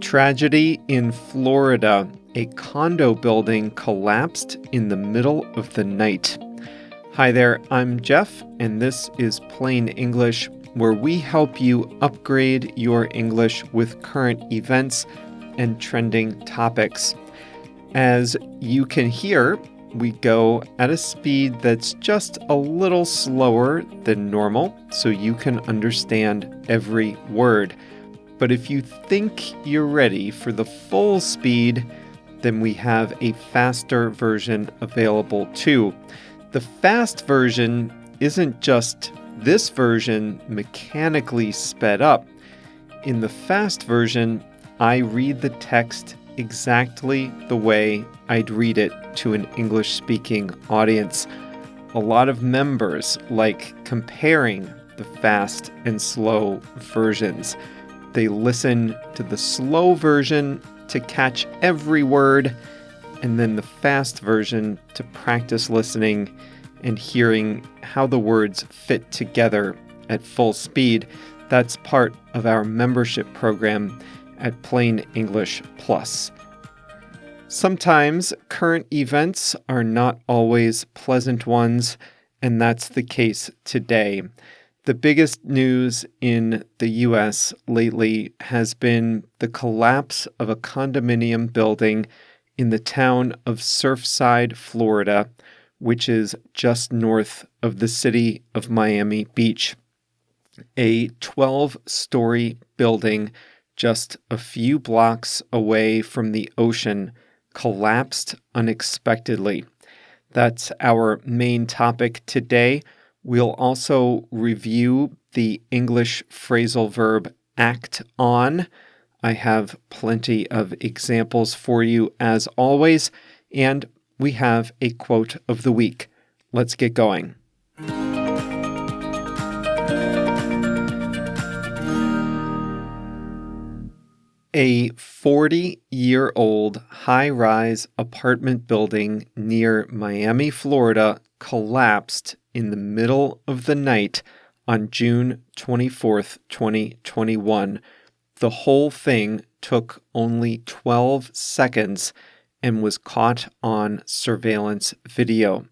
Tragedy in Florida. A condo building collapsed in the middle of the night. Hi there, I'm Jeff, and this is Plain English, where we help you upgrade your English with current events and trending topics. As you can hear, we go at a speed that's just a little slower than normal, so you can understand every word. But if you think you're ready for the full speed, then we have a faster version available too. The fast version isn't just this version mechanically sped up. In the fast version, I read the text exactly the way I'd read it to an English-speaking audience. A lot of members like comparing the fast and slow versions. They listen to the slow version to catch every word, and then the fast version to practice listening and hearing how the words fit together at full speed. That's part of our membership program at Plain English Plus. Sometimes current events are not always pleasant ones, and that's the case today. The biggest news in the U.S. lately has been the collapse of a condominium building in the town of Surfside, Florida, which is just north of the city of Miami Beach. A 12-story building just a few blocks away from the ocean collapsed unexpectedly. That's our main topic today. We'll also review the English phrasal verb act on. I have plenty of examples for you as always, and we have a quote of the week. Let's get going. A 40-year-old high-rise apartment building near Miami, Florida, collapsed in the middle of the night on June 24th, 2021. The whole thing took only 12 seconds and was caught on surveillance video.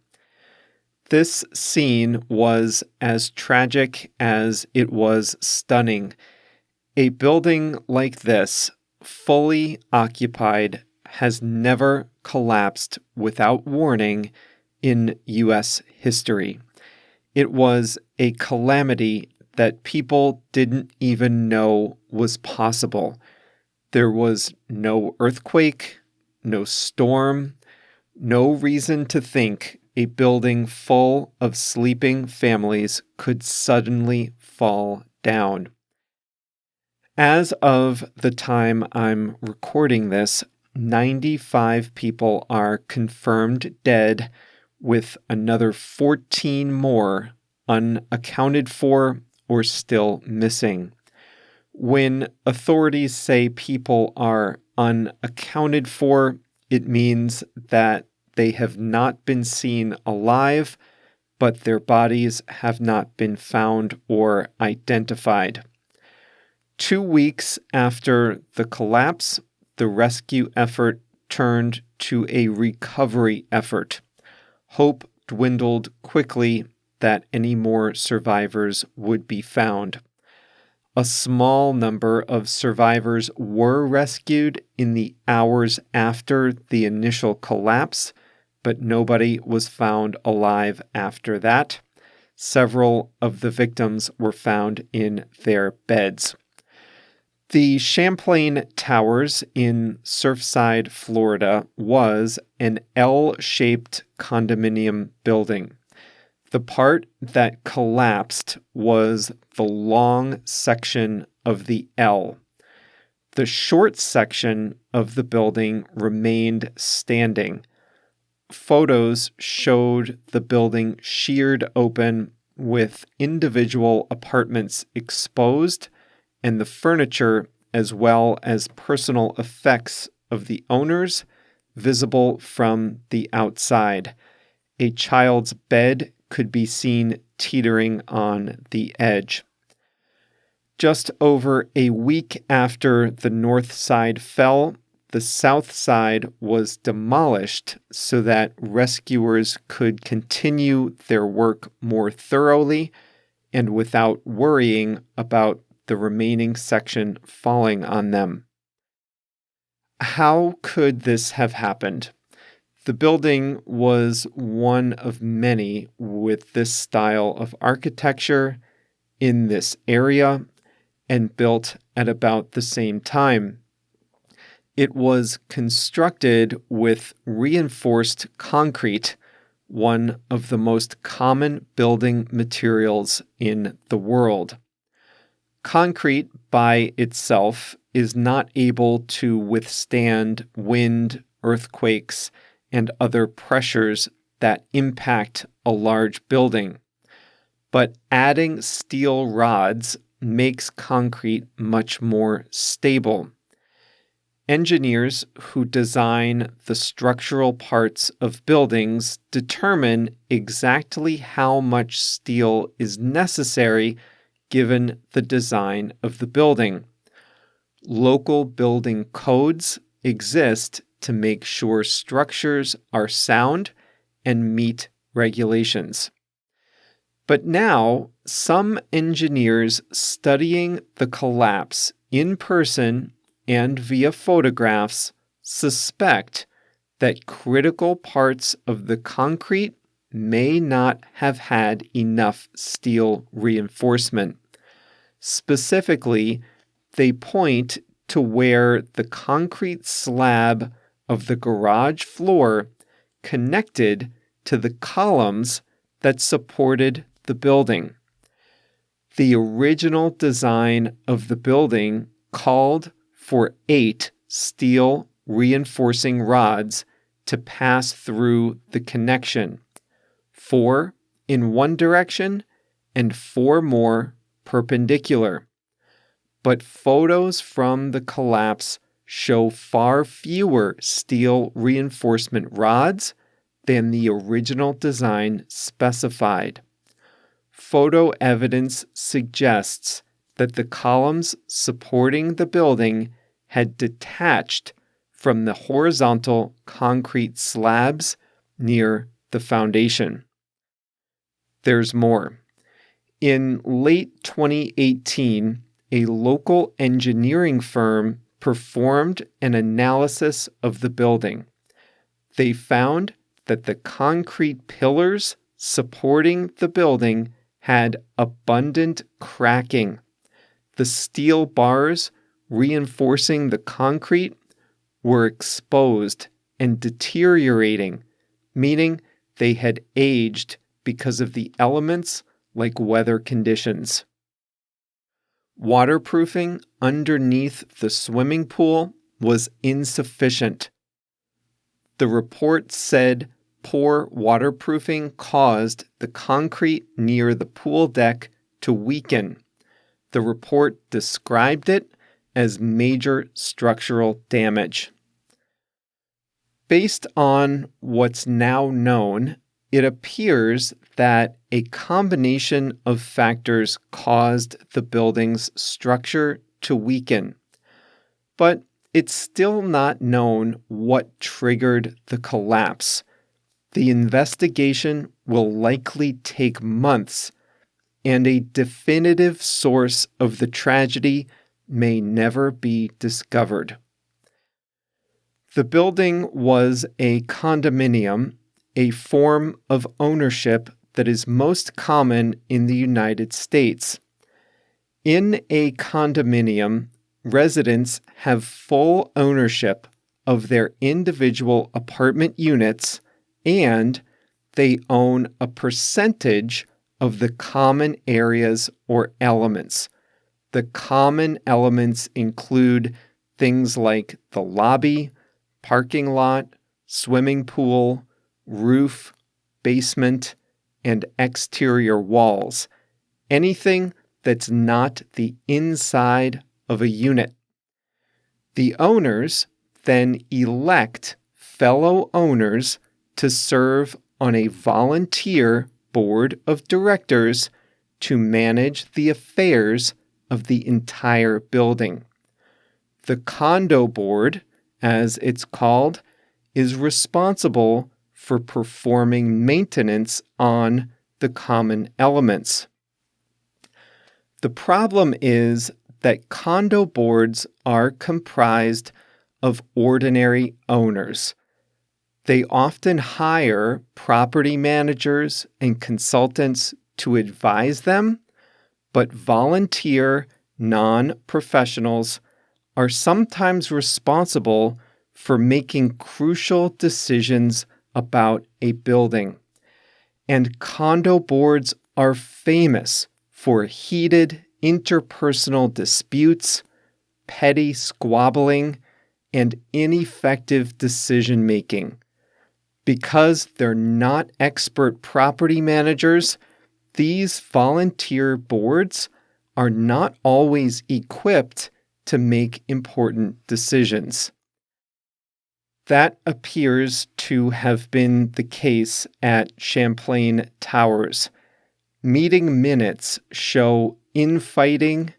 This scene was as tragic as it was stunning. A building like this, fully occupied, has never collapsed without warning in U.S. history. It was a calamity that people didn't even know was possible. There was no earthquake, no storm, no reason to think a building full of sleeping families could suddenly fall down. As of the time I'm recording this, 95 people are confirmed dead, with another 14 more unaccounted for or still missing. When authorities say people are unaccounted for, it means that they have not been seen alive, but their bodies have not been found or identified. 2 weeks after the collapse, the rescue effort turned to a recovery effort. Hope dwindled quickly that any more survivors would be found. A small number of survivors were rescued in the hours after the initial collapse, but nobody was found alive after that. Several of the victims were found in their beds. The Champlain Towers in Surfside, Florida, was an L-shaped condominium building. The part that collapsed was the long section of the L. The short section of the building remained standing. Photos showed the building sheared open with individual apartments exposed, and the furniture, as well as personal effects of the owners, visible from the outside. A child's bed could be seen teetering on the edge. Just over a week after the north side fell, the south side was demolished so that rescuers could continue their work more thoroughly and without worrying about the remaining section falling on them. How could this have happened? The building was one of many with this style of architecture in this area and built at about the same time. It was constructed with reinforced concrete, one of the most common building materials in the world. Concrete by itself is not able to withstand wind, earthquakes, and other pressures that impact a large building. But adding steel rods makes concrete much more stable. Engineers who design the structural parts of buildings determine exactly how much steel is necessary given the design of the building. Local building codes exist to make sure structures are sound and meet regulations. But now, some engineers studying the collapse in person and via photographs suspect that critical parts of the concrete may not have had enough steel reinforcement. Specifically, they point to where the concrete slab of the garage floor connected to the columns that supported the building. The original design of the building called for 8 steel reinforcing rods to pass through the connection, 4 in one direction and 4 more perpendicular. But photos from the collapse show far fewer steel reinforcement rods than the original design specified. Photo evidence suggests that the columns supporting the building had detached from the horizontal concrete slabs near the foundation. There's more. In late 2018, a local engineering firm performed an analysis of the building. They found that the concrete pillars supporting the building had abundant cracking. The steel bars reinforcing the concrete were exposed and deteriorating, meaning they had aged because of the elements like weather conditions. Waterproofing underneath the swimming pool was insufficient. The report said poor waterproofing caused the concrete near the pool deck to weaken. The report described it as major structural damage. Based on what's now known, it appears that a combination of factors caused the building's structure to weaken. But it's still not known what triggered the collapse. The investigation will likely take months, and a definitive source of the tragedy may never be discovered. The building was a condominium, a form of ownership that is most common in the United States. In a condominium, residents have full ownership of their individual apartment units, and they own a percentage of the common areas or elements. The common elements include things like the lobby, parking lot, swimming pool, roof, basement, and exterior walls. Anything that's not the inside of a unit. The owners then elect fellow owners to serve on a volunteer board of directors to manage the affairs of the entire building. The condo board, as it's called, is responsible for performing maintenance on the common elements. The problem is that condo boards are comprised of ordinary owners. They often hire property managers and consultants to advise them, but volunteer non-professionals are sometimes responsible for making crucial decisions about a building. And condo boards are famous for heated interpersonal disputes, petty squabbling, and ineffective decision-making. Because they're not expert property managers, these volunteer boards are not always equipped to make important decisions. That appears to have been the case at Champlain Towers. Meeting minutes show infighting,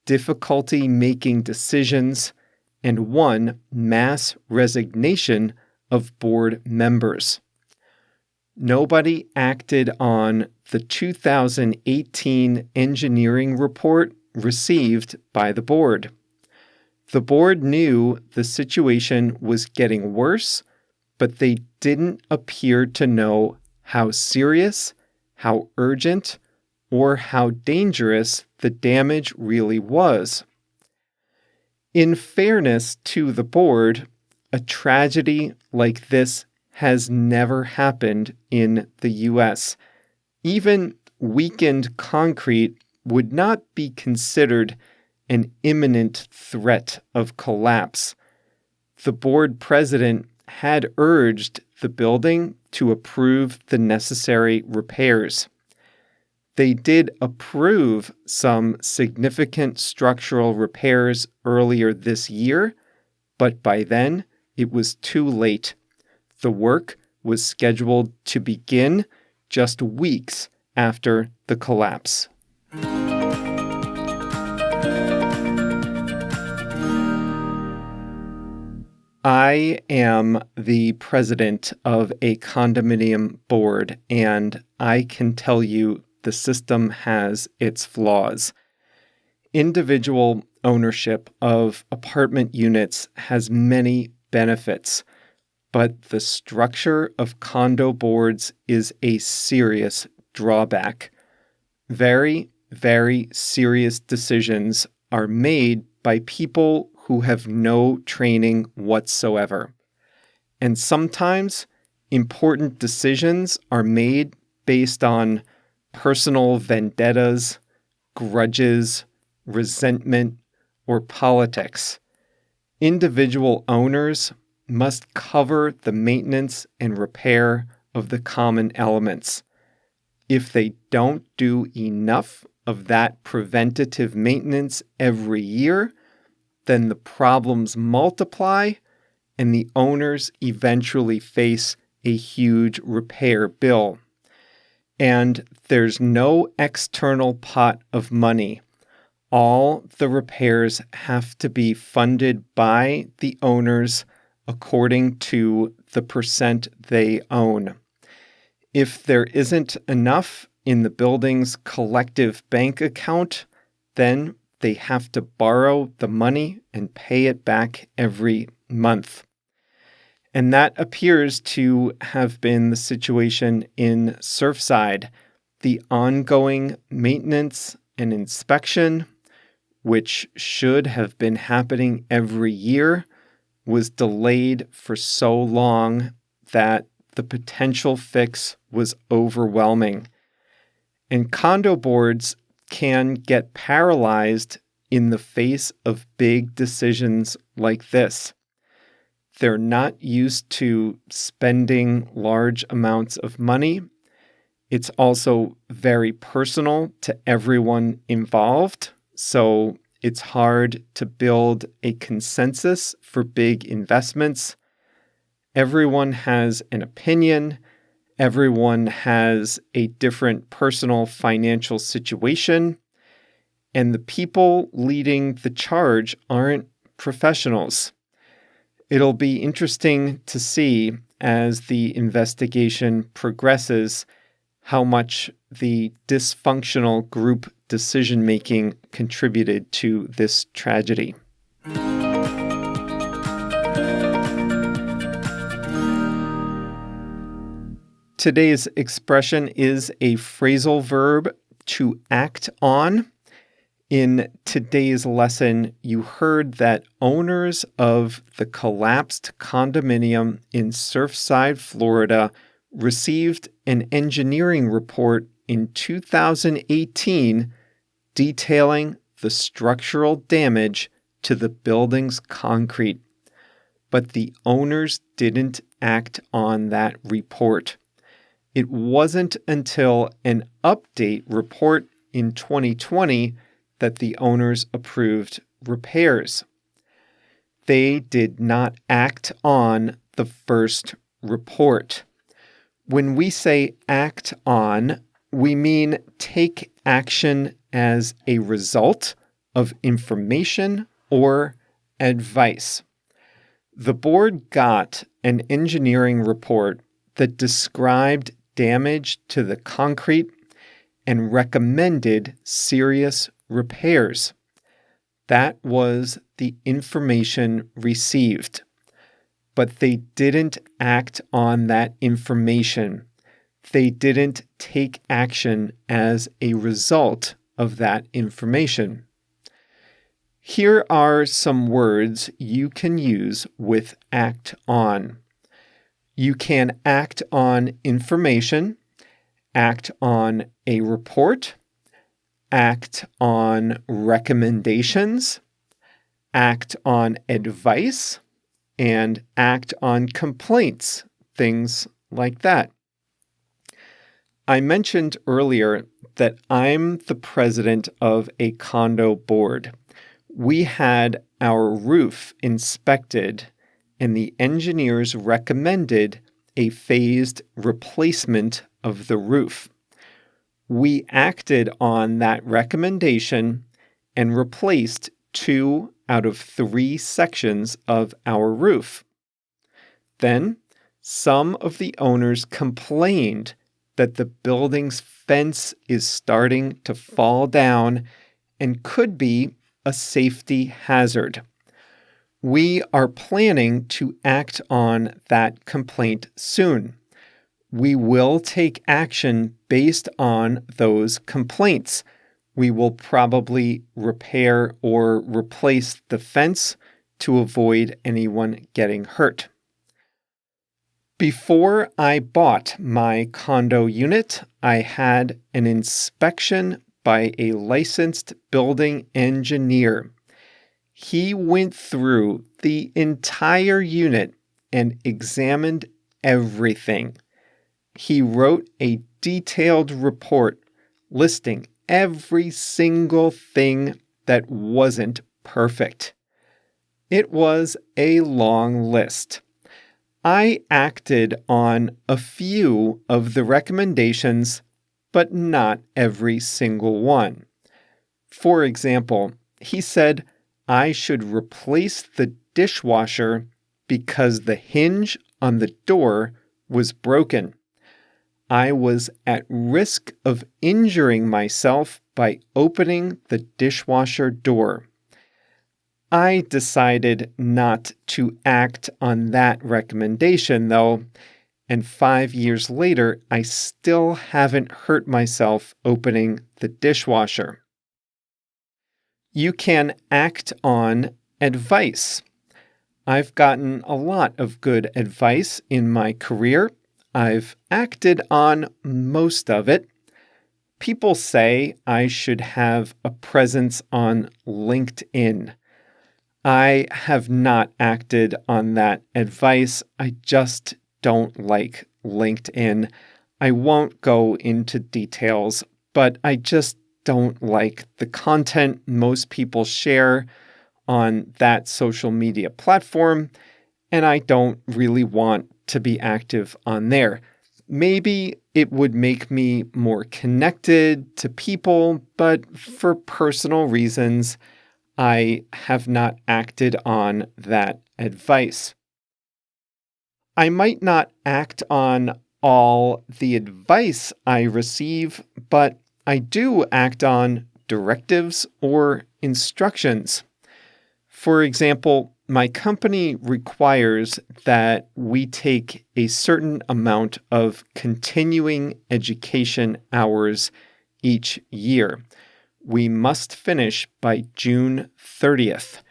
difficulty making decisions, and one mass resignation of board members. Nobody acted on the 2018 engineering report received by the board. The board knew the situation was getting worse, but they didn't appear to know how serious, how urgent, or how dangerous the damage really was. In fairness to the board, a tragedy like this has never happened in the U.S. Even weakened concrete would not be considered an imminent threat of collapse. The board president had urged the building to approve the necessary repairs. They did approve some significant structural repairs earlier this year, but by then it was too late. The work was scheduled to begin just weeks after the collapse. I am the president of a condominium board, and I can tell you the system has its flaws. Individual ownership of apartment units has many benefits, but the structure of condo boards is a serious drawback. Very, very serious decisions are made by people who have no training whatsoever. And sometimes important decisions are made based on personal vendettas, grudges, resentment, or politics. Individual owners must cover the maintenance and repair of the common elements. If they don't do enough of that preventative maintenance every year, then the problems multiply and the owners eventually face a huge repair bill. And there's no external pot of money. All the repairs have to be funded by the owners according to the percent they own. If there isn't enough in the building's collective bank account, then they have to borrow the money and pay it back every month. And that appears to have been the situation in Surfside. The ongoing maintenance and inspection, which should have been happening every year, was delayed for so long that the potential fix was overwhelming. And condo boards can get paralyzed in the face of big decisions like this. They're not used to spending large amounts of money. It's also very personal to everyone involved, so it's hard to build a consensus for big investments. Everyone has an opinion. Everyone has a different personal financial situation. and the people leading the charge aren't professionals. It'll be interesting to see as the investigation progresses how much the dysfunctional group decision-making contributed to this tragedy. Today's expression is a phrasal verb, to act on. In today's lesson, you heard that owners of the collapsed condominium in Surfside, Florida, received an engineering report in 2018 detailing the structural damage to the building's concrete. But the owners didn't act on that report. It wasn't until an update report in 2020 that the owners approved repairs. They did not act on the first report. When we say act on, we mean take action as a result of information or advice. The board got an engineering report that described damage to the concrete and recommended serious repairs. That was the information received. But they didn't act on that information. They didn't take action as a result of that information. Here are some words you can use with act on. You can act on information, act on a report, act on recommendations, act on advice, and act on complaints, things like that. I mentioned earlier that I'm the president of a condo board. We had our roof inspected, and the engineers recommended a phased replacement of the roof. We acted on that recommendation and replaced 2 out of 3 sections of our roof. Then, some of the owners complained that the building's fence is starting to fall down and could be a safety hazard. We are planning to act on that complaint soon. We will take action based on those complaints. We will probably repair or replace the fence to avoid anyone getting hurt. Before I bought my condo unit, I had an inspection by a licensed building engineer. He went through the entire unit and examined everything. He wrote a detailed report listing every single thing that wasn't perfect. It was a long list. I acted on a few of the recommendations, but not every single one. For example, he said I should replace the dishwasher because the hinge on the door was broken. I was at risk of injuring myself by opening the dishwasher door. I decided not to act on that recommendation, though, and 5 years later, I still haven't hurt myself opening the dishwasher. You can act on advice. I've gotten a lot of good advice in my career. I've acted on most of it. People say I should have a presence on LinkedIn. I have not acted on that advice. I just don't like LinkedIn. I won't go into details, but I just don't like the content most people share on that social media platform, and I don't really want to be active on there. Maybe It would make me more connected to people, but for personal reasons, I have not acted on that advice. I might not act on all the advice I receive, but I do act on directives or instructions. For example, my company requires that we take a certain amount of continuing education hours each year. We must finish by June 30th.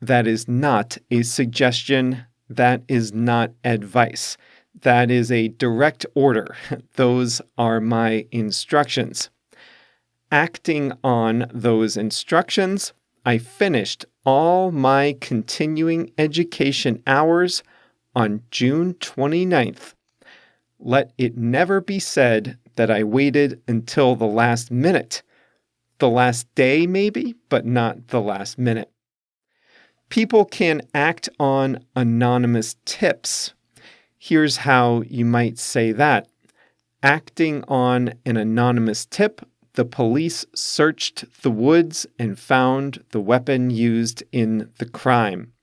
That is not a suggestion. That is not advice. That is a direct order. Those are my instructions. Acting on those instructions, I finished all my continuing education hours on June 29th. Let it never be said that I waited until the last minute. The last day, maybe, but not the last minute. People can act on anonymous tips. Here's how you might say that. Acting on an anonymous tip, the police searched the woods and found the weapon used in the crime.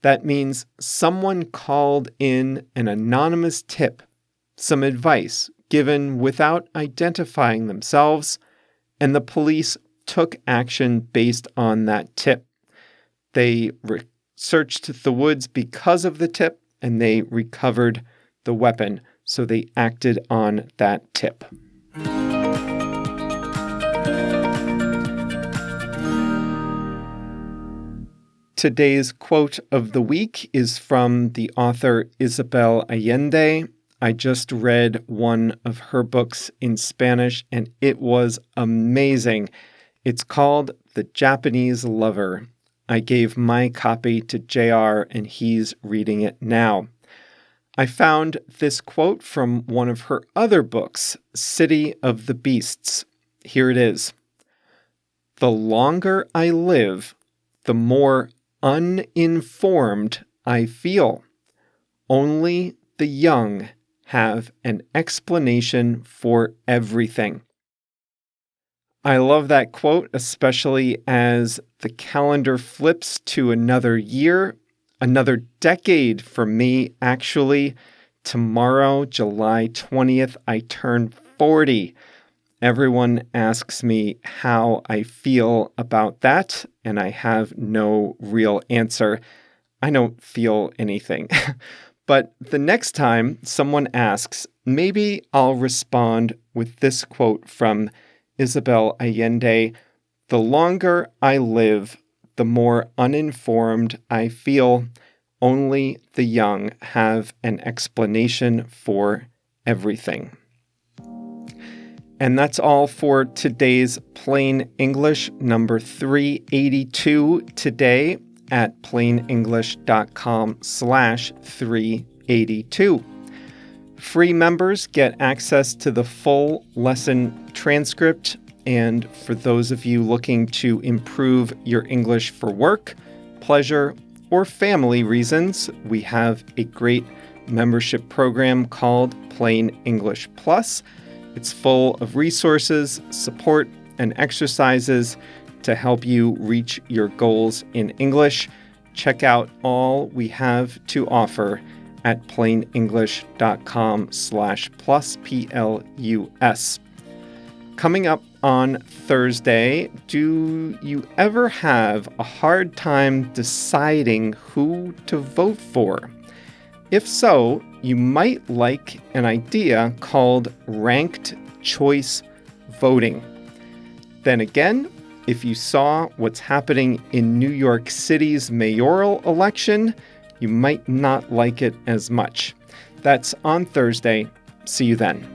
That means someone called in an anonymous tip, some advice given without identifying themselves, and the police took action based on that tip. They searched the woods because of the tip, and they recovered the weapon, so they acted on that tip. Today's quote of the week is from the author Isabel Allende. I just read one of her books in Spanish, and it was amazing. It's called The Japanese Lover. I gave my copy to JR, and he's reading it now. I found this quote from one of her other books, City of the Beasts. Here it is. The longer I live, the more uninformed I feel. Only the young have an explanation for everything. I love that quote, especially as the calendar flips to another year, another decade for me, actually. Tomorrow, July 20th, I turn 40. Everyone asks me how I feel about that, and I have no real answer. I don't feel anything. But the next time someone asks, maybe I'll respond with this quote from Isabel Allende. The longer I live, the more uninformed I feel. Only the young have an explanation for everything. And that's all for today's Plain English number 382 today at plainenglish.com/382. Free members get access to the full lesson transcript, and for those of you looking to improve your English for work, pleasure, or family reasons, we have a great membership program called Plain English Plus. It's full of resources, support, and exercises to help you reach your goals in English. Check out all we have to offer at plainenglish.com/plus. Coming up on Thursday, do you ever have a hard time deciding who to vote for? If so, you might like an idea called ranked choice voting. Then again, if you saw what's happening in New York City's mayoral election, you might not like it as much. That's on Thursday. See you then.